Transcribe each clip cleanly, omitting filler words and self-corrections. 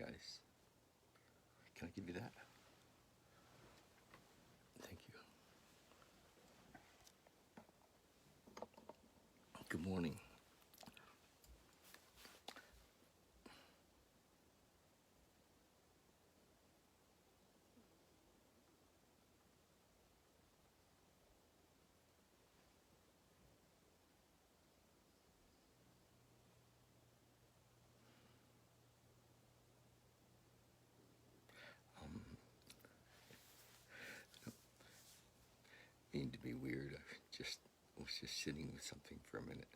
guys. Can I give you that? Thank you. Good morning. Mean to be weird. I was just sitting with something for a minute,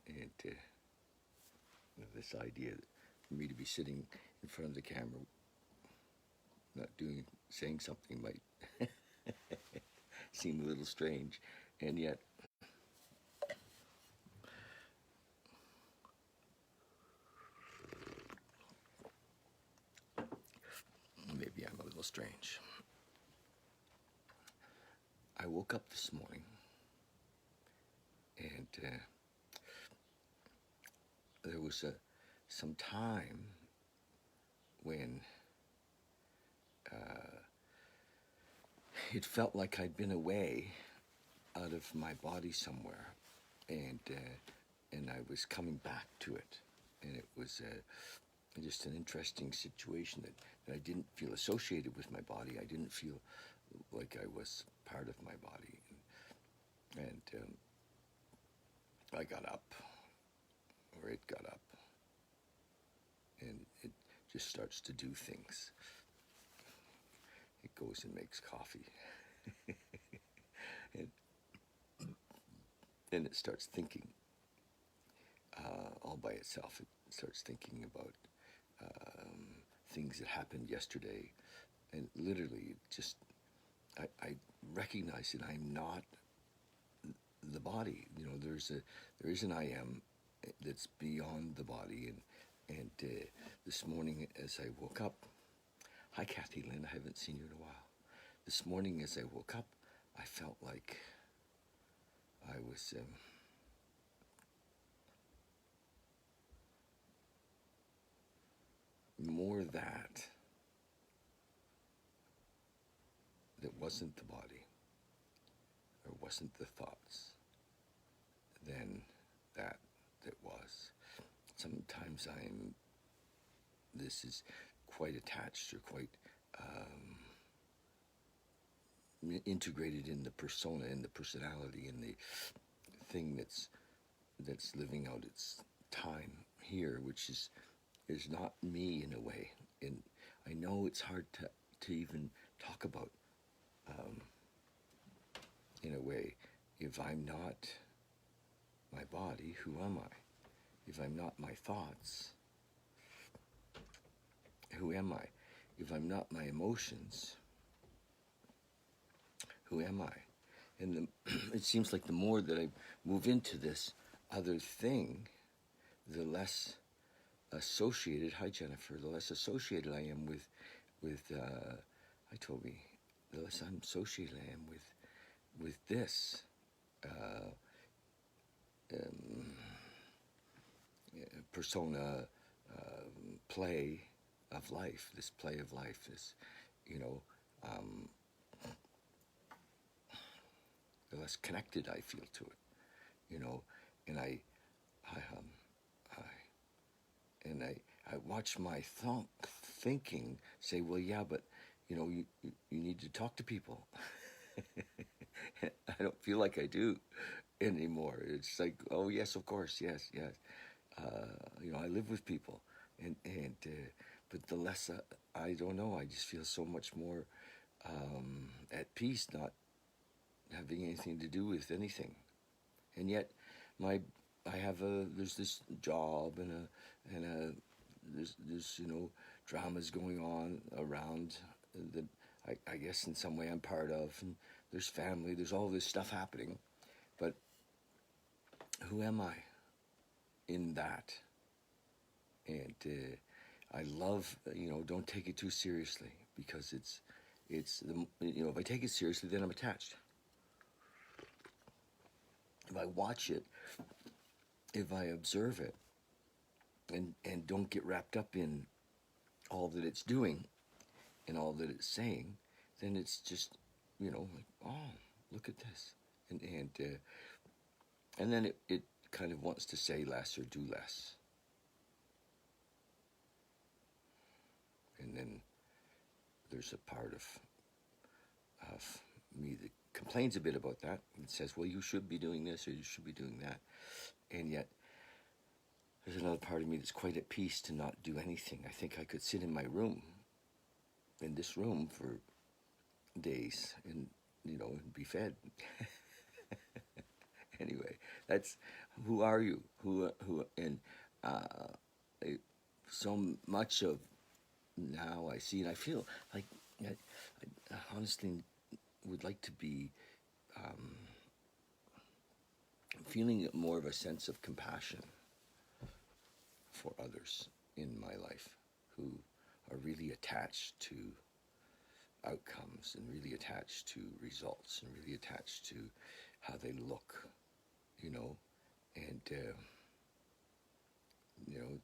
and this idea for me to be sitting in front of the camera, not saying something might seem a little strange, and yet maybe I'm a little strange. I woke up this morning, and there was some time when it felt like I'd been away out of my body somewhere, and I was coming back to it, and it was just an interesting situation that I didn't feel associated with my body. I didn't feel like I was part of my body, and I got up, or it got up, and it just starts to do things. It goes and makes coffee, and it starts thinking all by itself. It starts thinking about things that happened yesterday, and literally just I recognize that I'm not the body. You know, there is an I am that's beyond the body, and this morning as I woke up, hi Kathy Lynn, I haven't seen you in a while. This morning as I woke up, I felt like I was more that wasn't the body, or wasn't the thoughts, than that was. Sometimes this is quite attached, or quite integrated in the persona, in the personality, in the thing that's living out its time here, which is not me in a way. And I know it's hard to even talk about in a way. If I'm not my body, who am I? If I'm not my thoughts, who am I? If I'm not my emotions, who am I? And it seems like the more that I move into this other thing, the less associated, hi Jennifer, the less associated I am with hi Toby, the less I'm associated I am with this persona, play of life, this play of life, this, you know, the less connected I feel to it, you know, and I watch my thinking say, well, yeah, but, you know, you need to talk to people. I don't feel like I do anymore. It's like, oh, yes, of course, yes. You know, I live with people, and but the less, I don't know, I just feel so much more at peace, not having anything to do with anything. And yet, there's this job, and there's you know, dramas going on around that I guess in some way I'm part of, and there's family, there's all this stuff happening, but who am I in that? And I love, you know, don't take it too seriously, because it's you know, if I take it seriously, then I'm attached. If I watch it, if I observe it, and don't get wrapped up in all that it's doing and all that it's saying, then it's just, like, oh, look at this. And then it kind of wants to say less or do less. And then there's a part of me that complains a bit about that and says, well, you should be doing this or you should be doing that. And yet there's another part of me that's quite at peace to not do anything. I think I could sit in my room, in this room, for days and and be fed. Anyway, that's who are you? Who and so much of now I see and I feel like I honestly would like to be feeling more of a sense of compassion for others in my life who are really attached to outcomes and really attached to results and really attached to how they look, and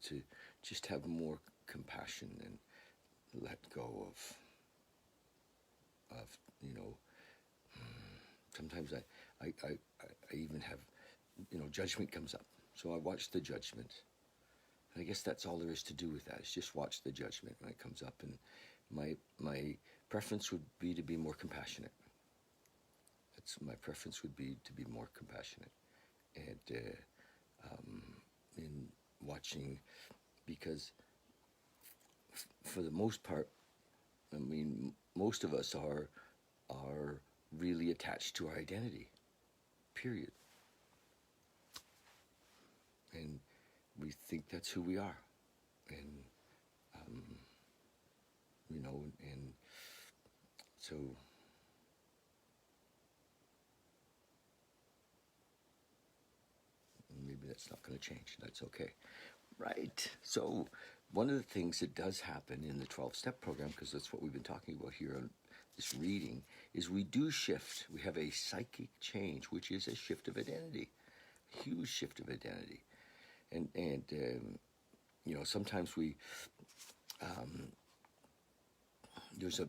to just have more compassion and let go of sometimes I even have judgment comes up, so I watch the judgment. And I guess that's all there is to do with that, is just watch the judgment when it comes up. And my preference would be to be more compassionate. My preference would be to be more compassionate. And in watching, because for the most part, I mean, most of us are really attached to our identity, period. And we think that's who we are. And, and so maybe that's not going to change. That's okay. Right. So one of the things that does happen in the 12-step program, because that's what we've been talking about here on this reading, is we do shift. We have a psychic change, which is a shift of identity, a huge shift of identity. And sometimes we there's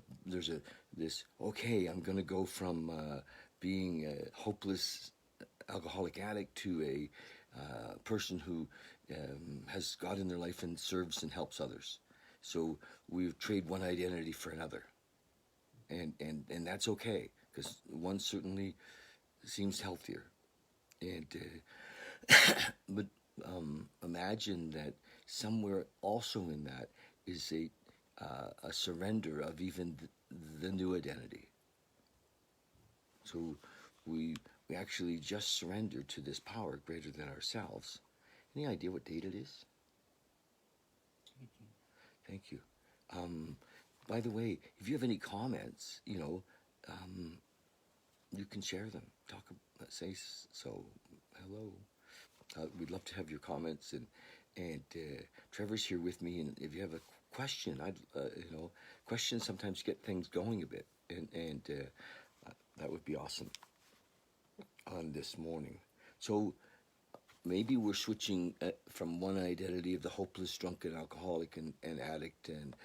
this, okay, I'm going to go from being a hopeless alcoholic addict to a person who has God in their life and serves and helps others. So we trade one identity for another, and that's okay, because one certainly seems healthier. And but imagine that somewhere also in that is a surrender of even the new identity. So we actually just surrender to this power greater than ourselves. Any idea what date it is? Thank you. By the way, if you have any comments, you can share them. Say so. Hello. We'd love to have your comments, and Trevor's here with me. And if you have a question, questions sometimes get things going a bit, and that would be awesome on this morning. So maybe we're switching from one identity of the hopeless, drunken, alcoholic, and addict, and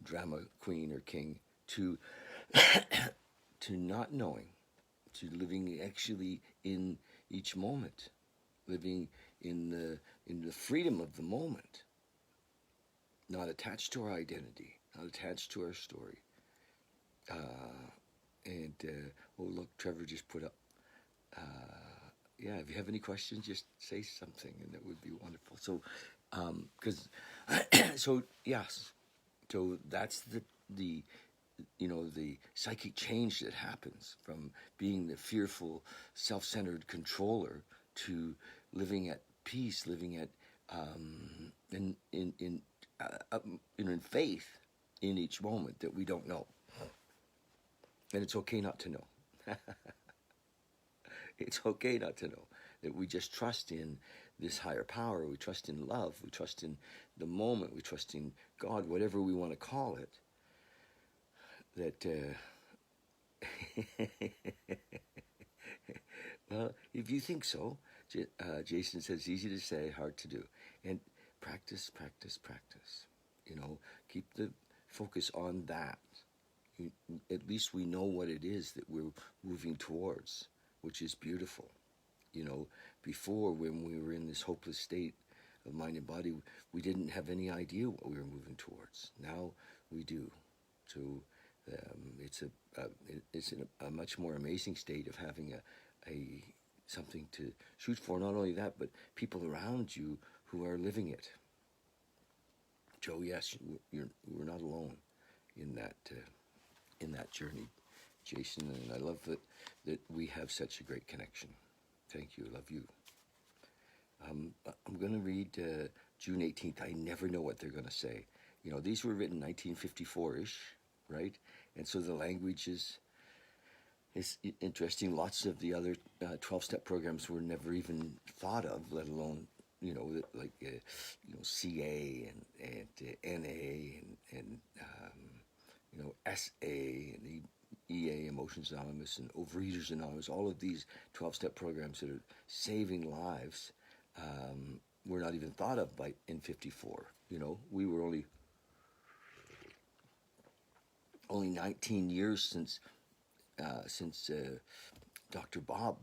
drama queen or king, to to not knowing, to living actually in each moment, living in the freedom of the moment, not attached to our identity, not attached to our story. Oh look, Trevor just put up. If you have any questions, just say something, and that would be wonderful. So, so that's the psychic change that happens from being the fearful, self-centered controller to living at peace, living at in faith in each moment that we don't know, and it's okay not to know. It's okay not to know, that we just trust in this higher power. We trust in love. We trust in the moment. We trust in God, whatever we want to call it. That, well, if you think so, Jason says, easy to say, hard to do. And practice, practice, practice. Keep the focus on that. At least we know what it is that we're moving towards, which is beautiful. Before, when we were in this hopeless state of mind and body, we didn't have any idea what we were moving towards. Now we do. So it's a much more amazing state of having a something to shoot for. Not only that, but people around you who are living it. Joe, yes, we're not alone in that journey, Jason, and I love that we have such a great connection. Thank you. I love you. I'm going to read June 18th. I never know what they're going to say. These were written 1954-ish, right? And so the language is interesting. Lots of the other 12-step programs were never even thought of, let alone, like CA and NA and SA and EA, Emotions Anonymous, and Overeaters Anonymous. All of these 12-step programs that are saving lives were not even thought of in 54. We were only 19 years since Dr. Bob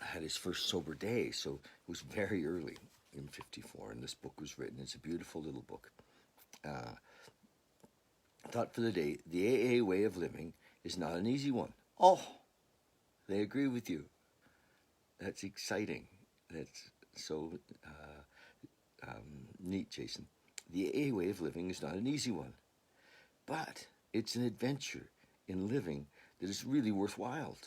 had his first sober day, so it was very early in 54, and this book was written. It's a beautiful little book. Thought for the day: the AA way of living is not an easy one. Oh, they agree with you. That's exciting. That's so neat, Jason. The AA way of living is not an easy one, but it's an adventure in living that is really worthwhile.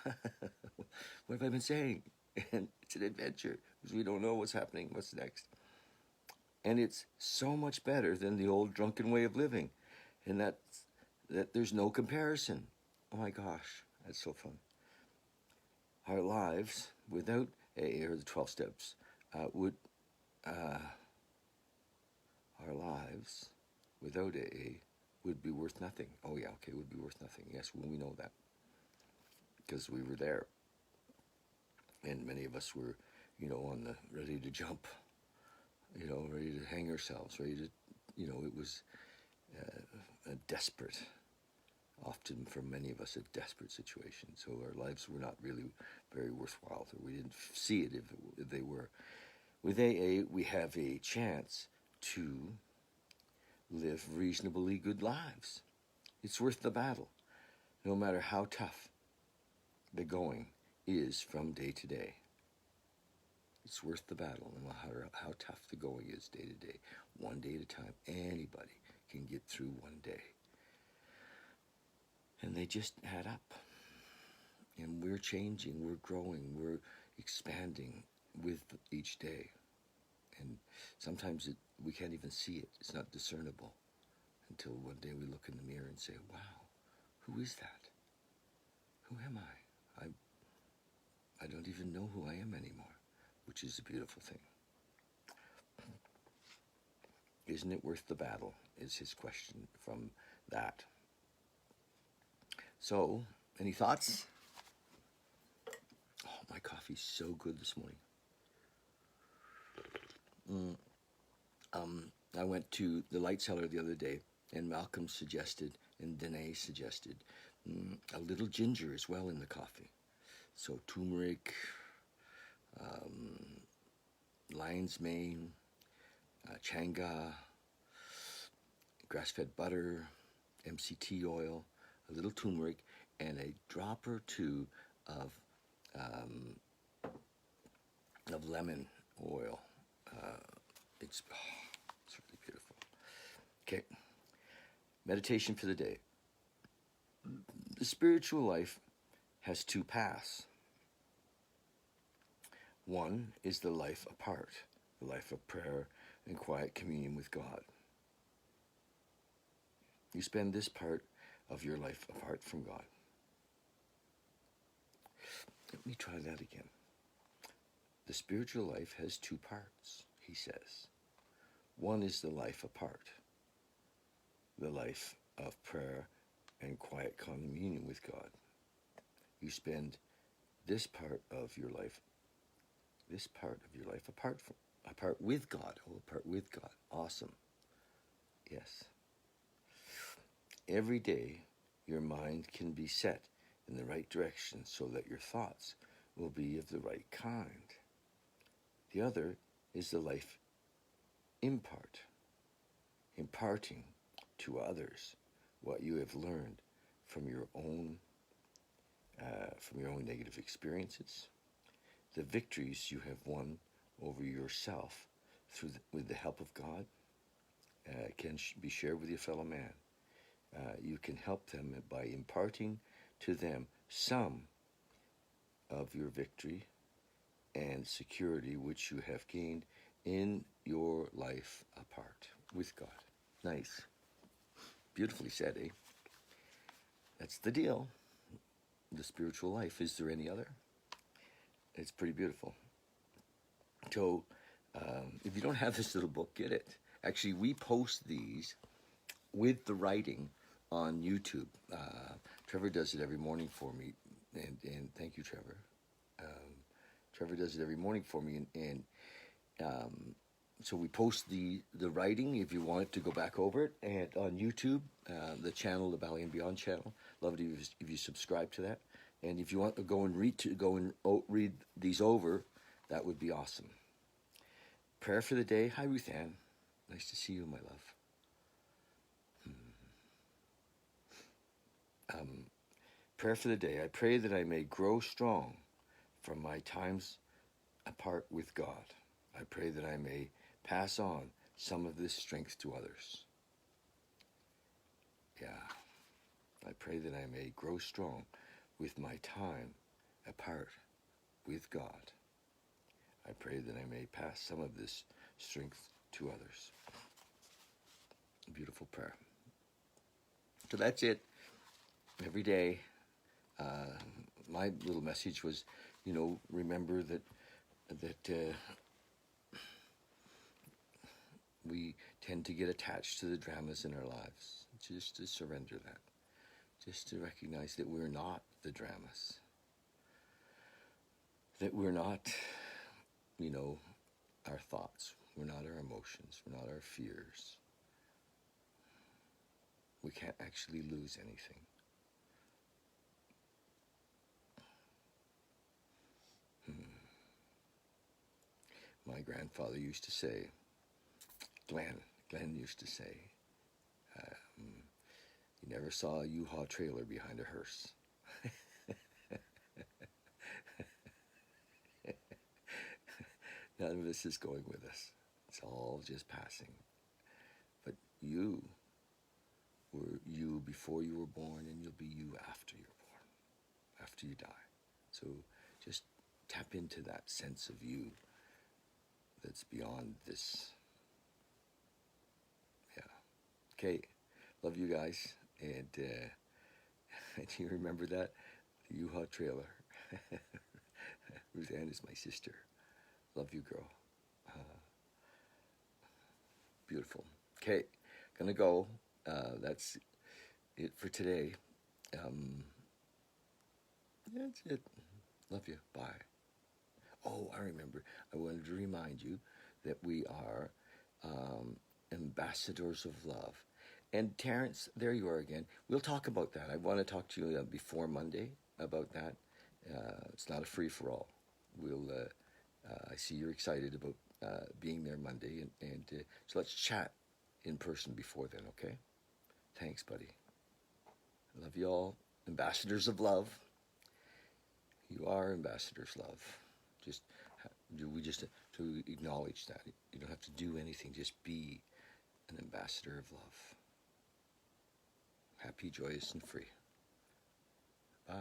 What have I been saying? And it's an adventure because we don't know what's happening, what's next. And it's so much better than the old drunken way of living, and that there's no comparison. Oh my gosh, that's so fun. Our lives without AA or the 12 steps our lives without AA would be worth nothing. Oh yeah, okay, would be worth nothing. Yes, well, we know that because we were there, and many of us were, on the ready to jump, ready to hang ourselves, ready to, it was a desperate, often for many of us, a desperate situation. So our lives were not really very worthwhile. So we didn't see it if they were. With AA, we have a chance to live reasonably good lives. It's worth the battle, no matter how tough the going is from day to day. It's worth the battle, no matter how tough the going is day to day. One day at a time. Anybody can get through one day. And they just add up. And we're changing, we're growing, we're expanding with each day. And sometimes we can't even see it. It's not discernible until one day we look in the mirror and say, wow, who is that? Who am I? I don't even know who I am anymore, which is a beautiful thing. Isn't it worth the battle, is his question from that. So, any thoughts? Oh, my coffee's so good this morning. I went to the Light Cellar the other day, and Malcolm suggested, and Danae suggested, a little ginger as well in the coffee. So turmeric, lion's mane, changa, grass-fed butter, MCT oil, a little turmeric, and a drop or two of lemon oil. It's really beautiful. Okay, meditation for the day. The spiritual life has two paths. One is the life apart, the life of prayer and quiet communion with God. You spend this part of your life apart from God. Let me try that again. The spiritual life has two parts, he says. One is the life apart, the life of prayer and quiet communion with God. You spend this part of your life apart Apart with God. Oh, apart with God. Awesome. Yes. Every day, your mind can be set in the right direction so that your thoughts will be of the right kind. The other is the life impart, imparting to others what you have learned from your own negative experiences, the victories you have won over yourself with the help of God can be shared with your fellow man. You can help them by imparting to them some of your victory and security which you have gained in your life apart with God. Nice. Beautifully said, eh? That's the deal. The spiritual life. Is there any other? It's pretty beautiful. So, if you don't have this little book, get it. Actually, we post these with the writing on YouTube. Trevor does it every morning for me, and thank you, Trevor. Trevor does it every morning for me, and so we post the writing if you want to go back over it, and on YouTube, the channel, the Valley and Beyond channel. Love it if you subscribe to that, and if you want to go and read these over, that would be awesome. Prayer for the day. Hi, Ruth Ann. Nice to see you, my love. Prayer for the day. I pray that I may grow strong from my times apart with God. I pray that I may pass on some of this strength to others. Yeah. I pray that I may grow strong with my time apart with God. I pray that I may pass some of this strength to others. Beautiful prayer. So that's it. Every day, my little message was, remember that we tend to get attached to the dramas in our lives. Just to surrender that. Just to recognize that we're not the dramas. That we're not, our thoughts. We're not our emotions. We're not our fears. We can't actually lose anything. My grandfather used to say, Glenn used to say, you never saw a U-Haul trailer behind a hearse. None of this is going with us. It's all just passing. But you were you before you were born, and you'll be you after you're born, after you die. So just tap into that sense of you that's beyond this. Yeah. Okay. Love you guys. And do you remember that? The U-Haul trailer. Ruth Ann is my sister. Love you, girl. Beautiful. Okay. Gonna go. That's it for today. That's it. Love you. Bye. Oh, I remember. I wanted to remind you that we are ambassadors of love. And Terrence, there you are again. We'll talk about that. I want to talk to you before Monday about that. It's not a free-for-all. I see you're excited about being there Monday, and so let's chat in person before then, okay? Thanks, buddy. I love you all. Ambassadors of love. You are ambassadors, love. We just to acknowledge that. You don't have to do anything. Just be an ambassador of love. Happy, joyous, and free. Bye.